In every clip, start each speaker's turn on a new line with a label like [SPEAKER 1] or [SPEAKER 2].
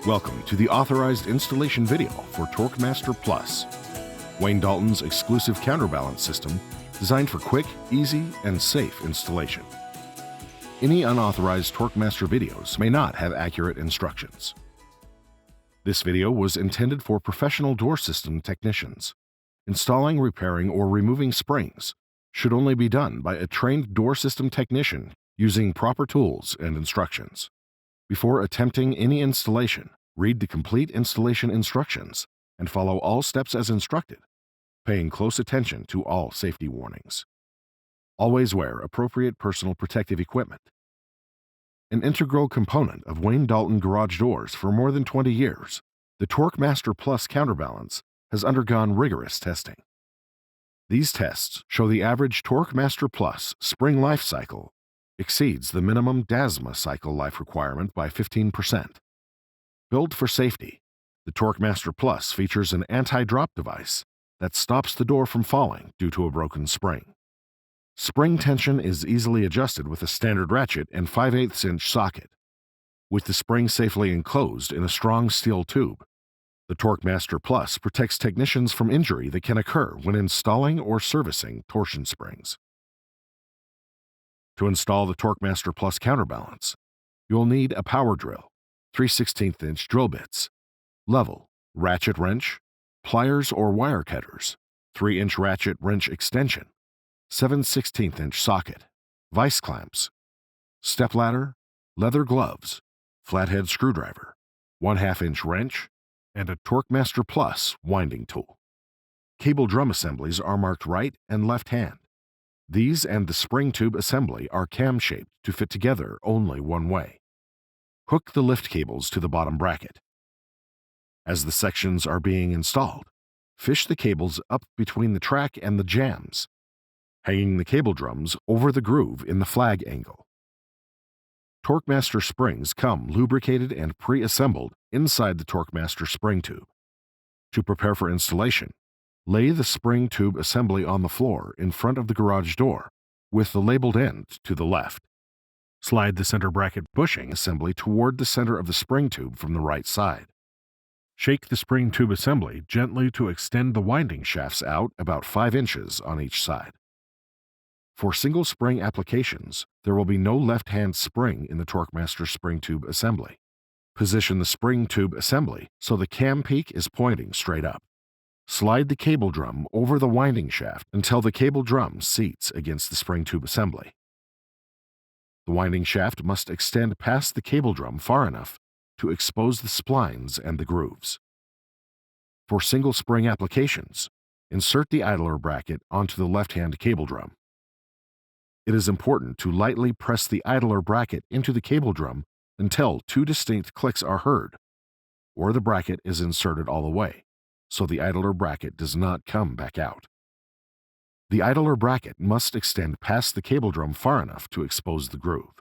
[SPEAKER 1] Welcome to the authorized installation video for TorqueMaster Plus, Wayne Dalton's exclusive counterbalance system designed for quick, easy, and safe installation. Any unauthorized TorqueMaster videos may not have accurate instructions. This video was intended for professional door system technicians. Installing, repairing, or removing springs should only be done by a trained door system technician using proper tools and instructions. Before attempting any installation, read the complete installation instructions and follow all steps as instructed, paying close attention to all safety warnings. Always wear appropriate personal protective equipment. An integral component of Wayne Dalton garage doors for more than 20 years, the TorqueMaster Plus counterbalance has undergone rigorous testing. These tests show the average TorqueMaster Plus spring life cycle exceeds the minimum DASMA cycle life requirement by 15%. Built for safety, the TorqueMaster Plus features an anti-drop device that stops the door from falling due to a broken spring. Spring tension is easily adjusted with a standard ratchet and 5/8" socket. With the spring safely enclosed in a strong steel tube, the TorqueMaster Plus protects technicians from injury that can occur when installing or servicing torsion springs. To install the TorqueMaster Plus counterbalance, you'll need a power drill, 3/16" drill bits, level, ratchet wrench, pliers or wire cutters, 3" ratchet wrench extension, 7/16" socket, vice clamps, stepladder, leather gloves, flathead screwdriver, 1/2" wrench, and a TorqueMaster Plus winding tool. Cable drum assemblies are marked right and left hand. These and the spring tube assembly are cam-shaped to fit together only one way. Hook the lift cables to the bottom bracket. As the sections are being installed, fish the cables up between the track and the jambs, hanging the cable drums over the groove in the flag angle. TorqueMaster springs come lubricated and pre-assembled inside the TorqueMaster spring tube. To prepare for installation, lay the spring tube assembly on the floor in front of the garage door with the labeled end to the left. Slide the center bracket bushing assembly toward the center of the spring tube from the right side. Shake the spring tube assembly gently to extend the winding shafts out about 5 inches on each side. For single spring applications, there will be no left-hand spring in the TorqueMaster spring tube assembly. Position the spring tube assembly so the cam peak is pointing straight up. Slide the cable drum over the winding shaft until the cable drum seats against the spring tube assembly. The winding shaft must extend past the cable drum far enough to expose the splines and the grooves. For single spring applications, insert the idler bracket onto the left-hand cable drum. It is important to lightly press the idler bracket into the cable drum until 2 distinct clicks are heard, or the bracket is inserted all the way, so the idler bracket does not come back out. The idler bracket must extend past the cable drum far enough to expose the groove.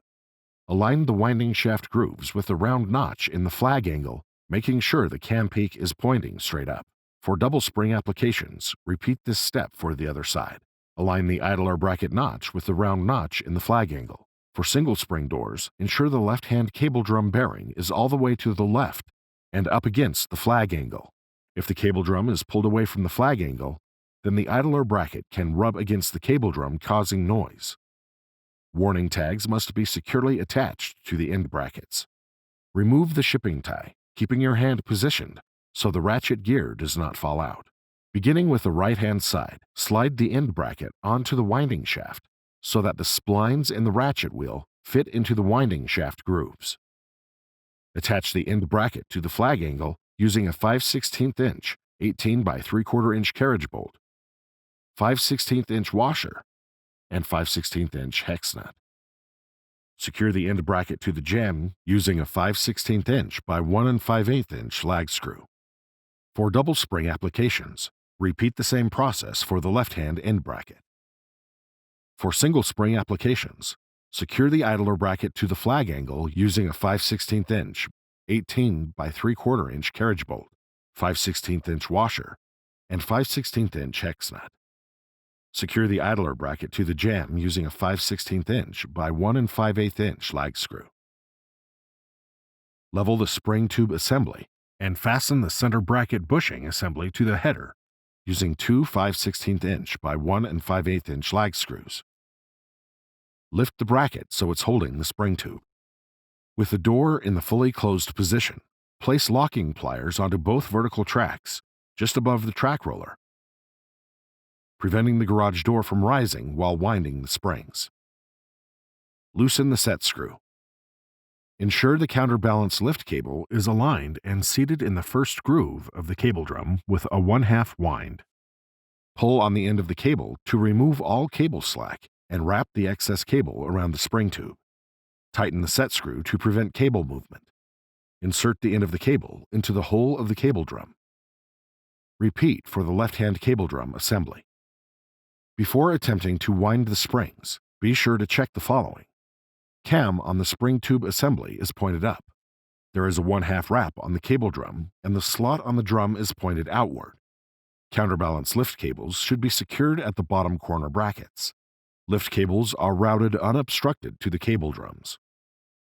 [SPEAKER 1] Align the winding shaft grooves with the round notch in the flag angle, making sure the cam peak is pointing straight up. For double spring applications, repeat this step for the other side. Align the idler bracket notch with the round notch in the flag angle. For single spring doors, ensure the left-hand cable drum bearing is all the way to the left and up against the flag angle. If the cable drum is pulled away from the flag angle, then the idler bracket can rub against the cable drum, causing noise. Warning tags must be securely attached to the end brackets. Remove the shipping tie, keeping your hand positioned so the ratchet gear does not fall out. Beginning with the right-hand side, slide the end bracket onto the winding shaft so that the splines in the ratchet wheel fit into the winding shaft grooves. Attach the end bracket to the flag angle using a 5/16" 18 by 3/4" carriage bolt, 5/16" washer, and 5/16" hex nut. Secure the end bracket to the jamb using a 5/16" by 1 5/8" lag screw. For double spring applications, repeat the same process for the left-hand end bracket. For single spring applications, secure the idler bracket to the flag angle using a 5/16" 18 by 3/4" carriage bolt, 5/16" washer, and 5/16" hex nut. Secure the idler bracket to the jamb using a 5/16" by 1 5/8" lag screw. Level the spring tube assembly and fasten the center bracket bushing assembly to the header using two 5/16 inch by 1 5/8 inch lag screws. Lift the bracket so it's holding the spring tube. With the door in the fully closed position, place locking pliers onto both vertical tracks just above the track roller, preventing the garage door from rising while winding the springs. Loosen the set screw. Ensure the counterbalance lift cable is aligned and seated in the first groove of the cable drum with a 1/2 wind. Pull on the end of the cable to remove all cable slack and wrap the excess cable around the spring tube. Tighten the set screw to prevent cable movement. Insert the end of the cable into the hole of the cable drum. Repeat for the left-hand cable drum assembly. Before attempting to wind the springs, be sure to check the following. Cam on the spring tube assembly is pointed up. There is a 1/2 wrap on the cable drum, and the slot on the drum is pointed outward. Counterbalance lift cables should be secured at the bottom corner brackets. Lift cables are routed unobstructed to the cable drums.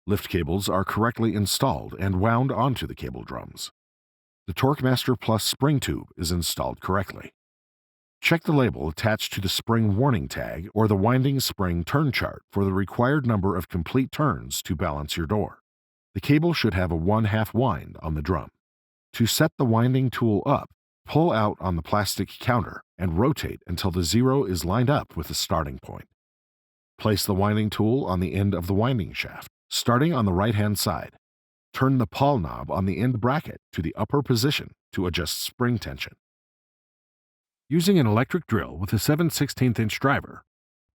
[SPEAKER 1] Lift cables are correctly installed and wound onto the cable drums. The TorqueMaster Plus spring tube is installed correctly. Check the label attached to the spring warning tag or the winding spring turn chart for the required number of complete turns to balance your door. The cable should have a 1/2 wind on the drum. To set the winding tool up, pull out on the plastic counter and rotate until the 0 is lined up with the starting point. Place the winding tool on the end of the winding shaft, starting on the right-hand side. Turn the pawl knob on the end bracket to the upper position to adjust spring tension. Using an electric drill with a 7/16 inch driver,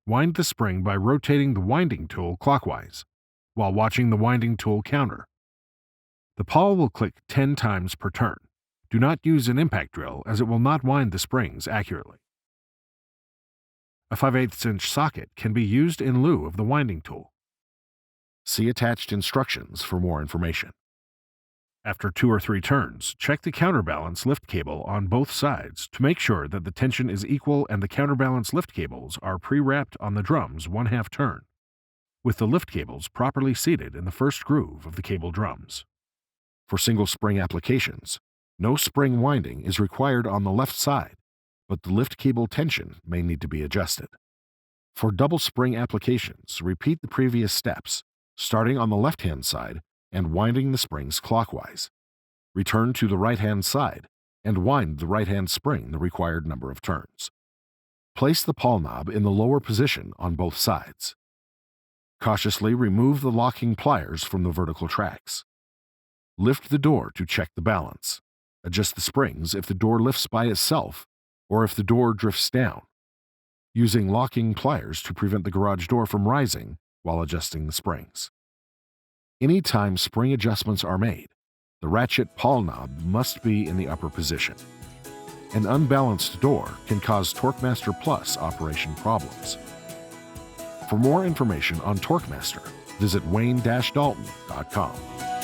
[SPEAKER 1] wind the spring by rotating the winding tool clockwise while watching the winding tool counter. The pawl will click 10 times per turn. Do not use an impact drill as it will not wind the springs accurately. A 5/8 inch socket can be used in lieu of the winding tool. See attached instructions for more information. After 2 or 3 turns, check the counterbalance lift cable on both sides to make sure that the tension is equal and the counterbalance lift cables are pre-wrapped on the drum's 1/2 turn, with the lift cables properly seated in the first groove of the cable drums. For single spring applications, no spring winding is required on the left side, but the lift cable tension may need to be adjusted. For double spring applications, repeat the previous steps, starting on the left-hand side and winding the springs clockwise. Return to the right-hand side and wind the right-hand spring the required number of turns. Place the pawl knob in the lower position on both sides. Cautiously remove the locking pliers from the vertical tracks. Lift the door to check the balance. Adjust the springs if the door lifts by itself or if the door drifts down, using locking pliers to prevent the garage door from rising while adjusting the springs. Anytime spring adjustments are made, the ratchet pawl knob must be in the upper position. An unbalanced door can cause TorqueMaster Plus operation problems. For more information on TorqueMaster, visit wayne-dalton.com.